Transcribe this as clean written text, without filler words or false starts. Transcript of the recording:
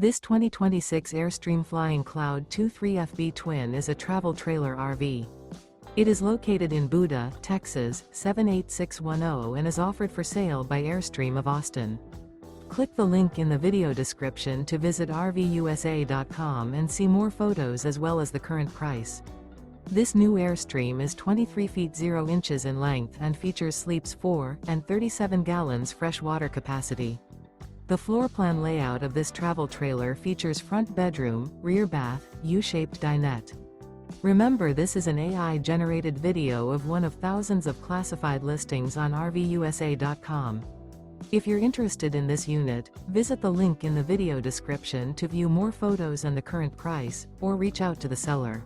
This 2026 Airstream Flying Cloud 23FB Twin is a travel trailer RV. It is located in Buda, Texas, 78610 and is offered for sale by Airstream of Austin. Click the link in the video description to visit RVUSA.com and see more photos as well as the current price. This new Airstream is 23 feet 0 inches in length and features sleeps 4 and 37 gallons fresh water capacity. The floor plan layout of this travel trailer features front bedroom, rear bath, U-shaped dinette. Remember, this is an AI-generated video of one of thousands of classified listings on RVUSA.com. If you're interested in this unit, visit the link in the video description to view more photos and the current price, or reach out to the seller.